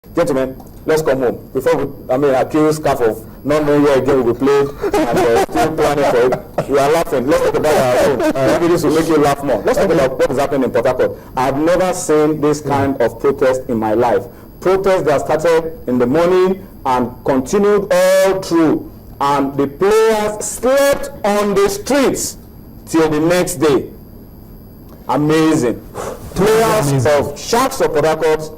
Gentlemen, let's come home. Before accuse CAF of not knowing where again will be played and still planning for it. We are laughing. Let's talk about our own. Maybe this will make you laugh more. Let's talk about what is happening in Port Harcourt. I've never seen this kind of protest in my life. Protest that started in the morning and continued all through. And the players slept on the streets till the next day. Amazing. Players of Sharks of Port Harcourt,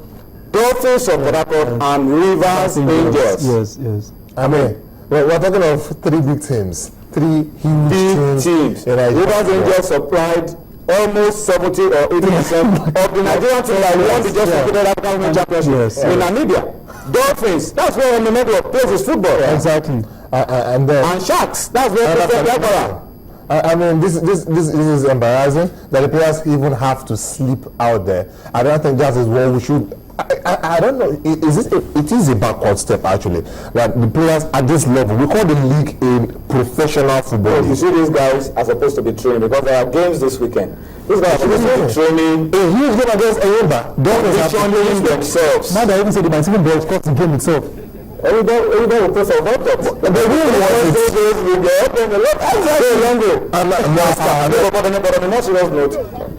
Dolphins of Port Harcourt, and Rivers Angels. Yes. I mean, we're talking of three big teams, three huge teams. Rivers Angels supplied almost 70 or 80% of the Nigerian team that won the just completed African Women Championship in Namibia. Dolphins, that's where Omenegro plays his football. Exactly. And Sharks, that's where they play Biafra. I mean, this is embarrassing that the players even have to sleep out there. I don't think that is what we should. I don't know. It is a backward step actually. That the players at this level, we call the league a professional football. You see, these guys are supposed to be training because there are games this weekend. These guys are supposed to be training. A huge game against Ayimba. Conditioning themselves. Now they even say they might even boycott the game itself. Everybody will play for World Cup. But they really want those days with the open a lot. But on a more serious note,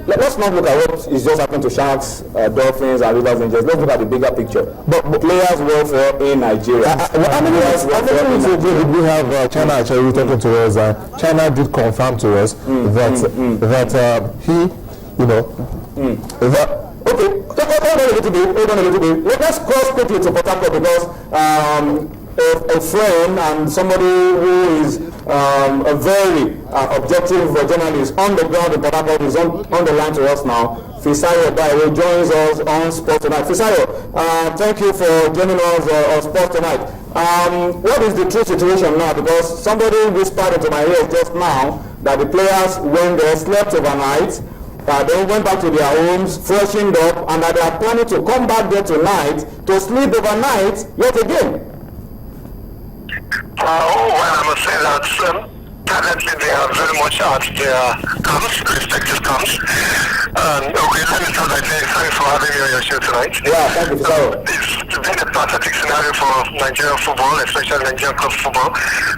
let's not look at what is just happening to Sharks, Dolphins, and Rivers Angels. Let's look at the bigger picture. But players' welfare in Nigeria. How many years did we have China actually talking to us? China did confirm to us that he, that. Okay, hold on a little bit. Let's cross quickly to Port Harcourt because a friend and somebody who is a very objective journalist on the ground in Port Harcourt is on the line to us now. Fisayo Daiwo joins us on Sports Tonight. Fisayo, thank you for joining us on Sports Tonight. What is the true situation now? Because somebody whispered into my ear just now that the players, when they slept overnight, they went back to their homes, freshened up, and that they are planning to come back there tonight to sleep overnight yet again. I must say that currently they are very much at their camps, respective camps. Okay, let me start by saying thanks for having me on your show tonight. Yeah, thank you, sir. It's been a pathetic scenario for Nigerian football, especially Nigerian club football.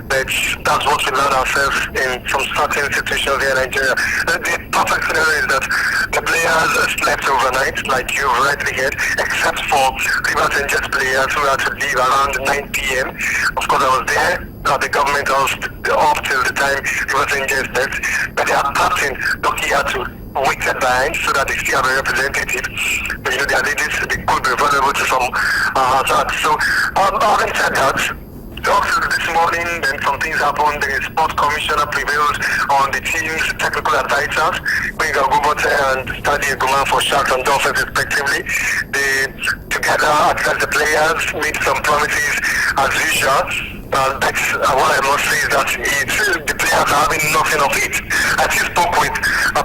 But that's what we learn ourselves in some certain situations here in Nigeria. The perfect scenario is that the players slept overnight, like you rightly heard, except for Rivers Angels players who had to leave around 9 p.m. Of course, I was there at the government house up till the time Rivers Angels left. But their captain, Doki, had to waited behind so that they still have a representative. But their ladies, they could be vulnerable to some hazards. So, having said that, also this morning, then some things happened. The sports commissioner prevailed on the team's technical advisors, Benga Gubote and Stadi Eguman for Sharks and Dolphins respectively. They together addressed the players, made some promises as usual. That's what I must say is that the players are having nothing of it. I just spoke with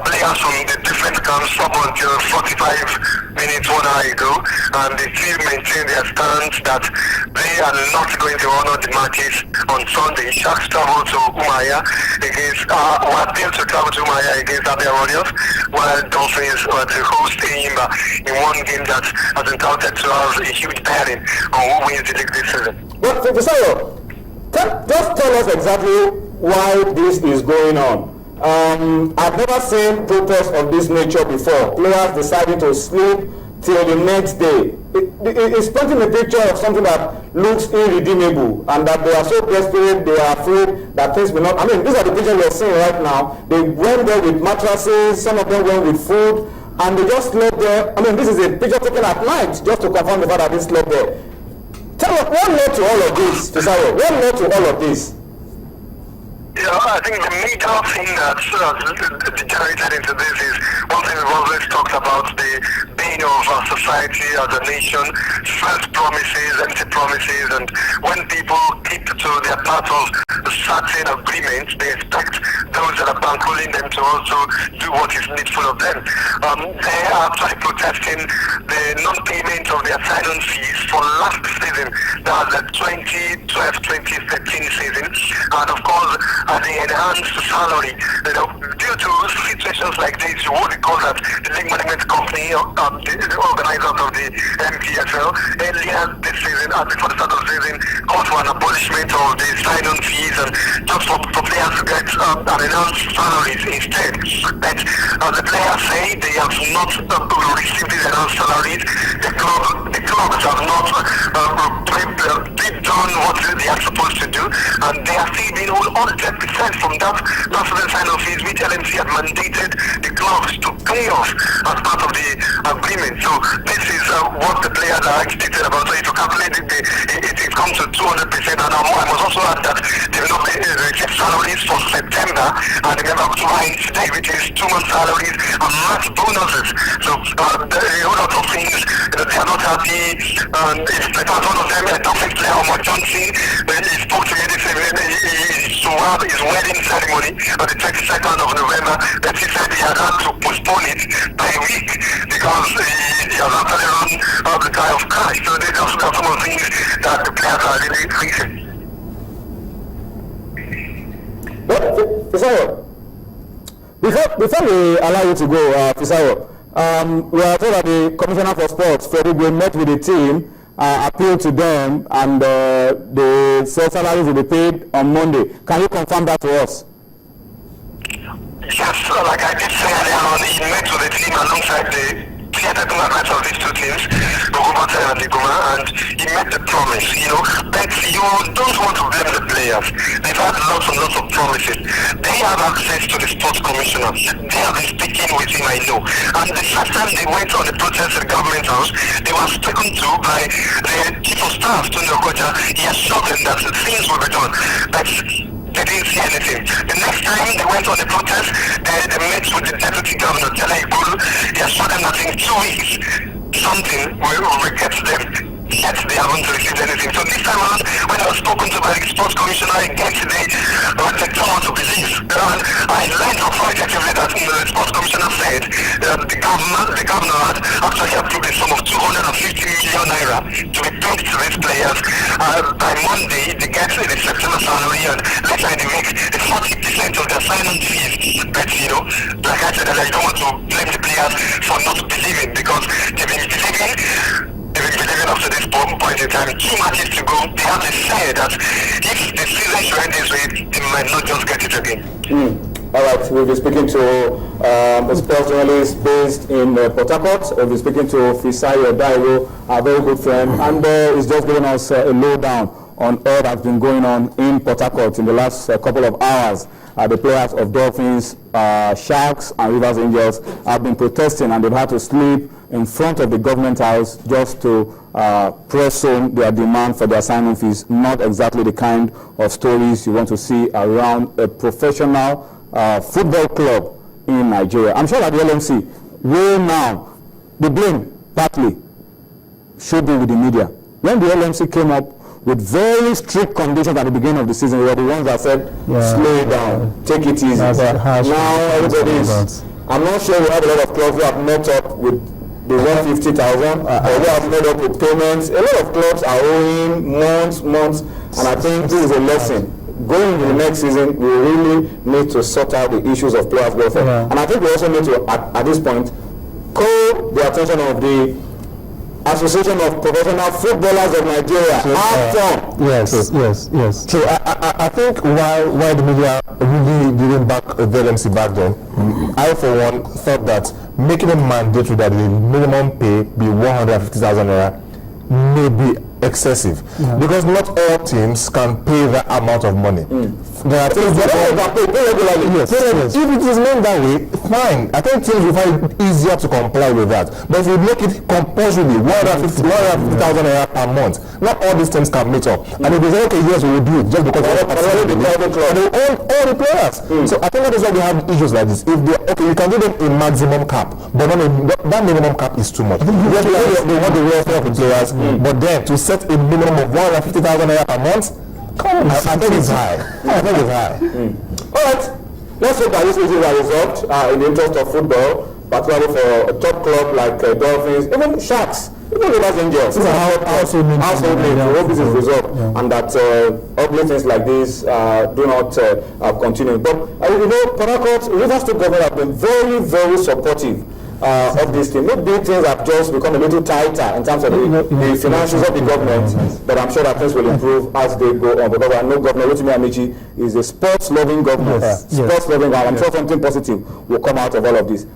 players from the different camps up until 45 minutes, 1 hour ago, and they still maintain their stance that they are not going to honor the matches on Sunday. Sharks travel to Umuahia against, were built to travel to Umuahia against Abia Warriors, while Dolphins were to host Ayimba in one game that has encountered to have a huge bearing on who wins the league this season. But Fisayo, just tell us exactly why this is going on. I've never seen protests of this nature before. Players deciding to sleep till the next day. It's painting a picture of something that looks irredeemable and that they are so desperate, they are afraid that things will not... I mean, these are the pictures we're seeing right now. They went there with mattresses, some of them went with food, and they just slept there. I mean, this is a picture taken at night just to confirm the fact that they slept there. Tell us, what led to all of this, Fisayo? What led to all of this? Yeah, I think the major thing that degenerated into this is one thing we've always talked about, the being of our society as a nation, false promises, empty promises, and when people keep to their part of certain agreements, they expect those that are bankrolling them to also do what is needful of them. They are actually protesting the non-payment of their asylum fees for last season, that was the 2012-2013 season, and of course, the enhanced salary. These due to situations like this, you would call that the league management company, the organizers of the MPFL, earlier this season, before the start of the season, called for an abolishment of the sign-on fees and just for players to get unannounced salaries instead. But the players say they have not received these announced salaries. The clubs have not done what they are supposed to do, and they are still being owed 100% from that personal sign-on fees, which LMC had mandated the clubs to pay off as part of the agreement. So this is what the players are agitated about. So if you calculate it comes to 200%. And I must also add that they will not receive salaries for September, and remember July today, which is 2 months' salaries and match bonuses. So there are a whole lot of things that they are not happy. And it's like one of them, a Dolphins player, Omar Johnson, he spoke to me this evening. To have his wedding ceremony on the 22nd of November, but he said he had to postpone it by a week because he has actually run the guy of Christ. So they just got some of the things that the players are really facing. Fisayo, before we allow you to go, Fisayo, we are told that the Commissioner for Sports, Freddie Gray, met with the team, appealed to them, and the salaries will be paid on Monday. Can you confirm that to us? Yes, like I did say earlier on, he met with the team alongside the theatre match of these two teams, Gogobata and Ligoma, and he met the promise, but you don't want to blame the players. They've had lots and lots of promises. They have access to the sports commissioner. They have been speaking with him, I know. And the first time they went on the protest at the government house, they were spoken to by the chief of staff, Tony Okocha. He assured them that things will be done. But they didn't see anything. The next time they went on the protest, they met with the deputy governor, Tele Ikulu. He assured them that in 2 weeks, something will get to them. Yet they haven't received anything. So this time around, when I was spoken to by the sports commissioner again today, they don't want to believe. I learned from effectively that the sports commissioner said that the governor had actually approved a sum of 250 million naira to be paid to these players. By Monday, they get the September salary, and later in the week, the 40% of their sign-on fees. But like I said, I don't want to blame the players for not believing, because they've been believing up to this point in time. 2 matches to go. They have to say that if the season should end this way, they might not just get it again. All right, we'll be speaking to a sports journalist based in Port Harcourt. We'll be speaking to Fisayo Daiwo, a very good friend, and he's just giving us a lowdown on all that's been going on in Port Harcourt in the last couple of hours. The players of Dolphins, Sharks, and Rivers Angels have been protesting, and they've had to sleep in front of the government house just to press home their demand for their sign-on fees. Not exactly the kind of stories you want to see around a professional football club in Nigeria. I'm sure that the LMC will now, the blame partly should be with the media. When the LMC came up with very strict conditions at the beginning of the season, we were the ones that said, slow it down, take it easy. Now everybody is, I'm not sure we have a lot of clubs who have met up with the 150,000, or who have made up with payments. A lot of clubs are owing months, and I think this is a lesson. Going into the next season, we really need to sort out the issues of players' welfare. And I think we also need to, at this point, call the attention of the Association of Professional Footballers of Nigeria. Yes. So I think why the media really didn't back the LMC back then, I for one thought that making it mandatory that the minimum pay be 150,000 naira may be excessive, because not all teams can pay that amount of money. There are teams that can pay regularly. Yes. If it is meant that way, fine. I think teams will find it easier to comply with that. But if you make it compulsory, 150,000 naira per month, not all these teams can meet up. And if they say, okay, yes, we will do it just because they own all the players. So I think that is why we have issues like this. If they, okay, you can give them a maximum cap, but that minimum cap is too much. Yes, they want the welfare of the players, but then to set a minimum of 150,000 naira per month, come on, I think it's high. All right, let's hope that this issues are resolved in the interest of football, particularly for a top club like Dolphins, even Sharks. Rivers Angels. These are household names. We hope this is resolved, and that ugly things like this do not continue. But you know, Port Harcourt, Rivers State government have been very, very supportive of this thing. Maybe things have just become a little tighter in terms of the finances of the government, but I'm sure that things will improve as they go on, because I know Governor Rotimi Amici is a sports-loving governor. Sports-loving, and I'm sure something positive will come out of all of this.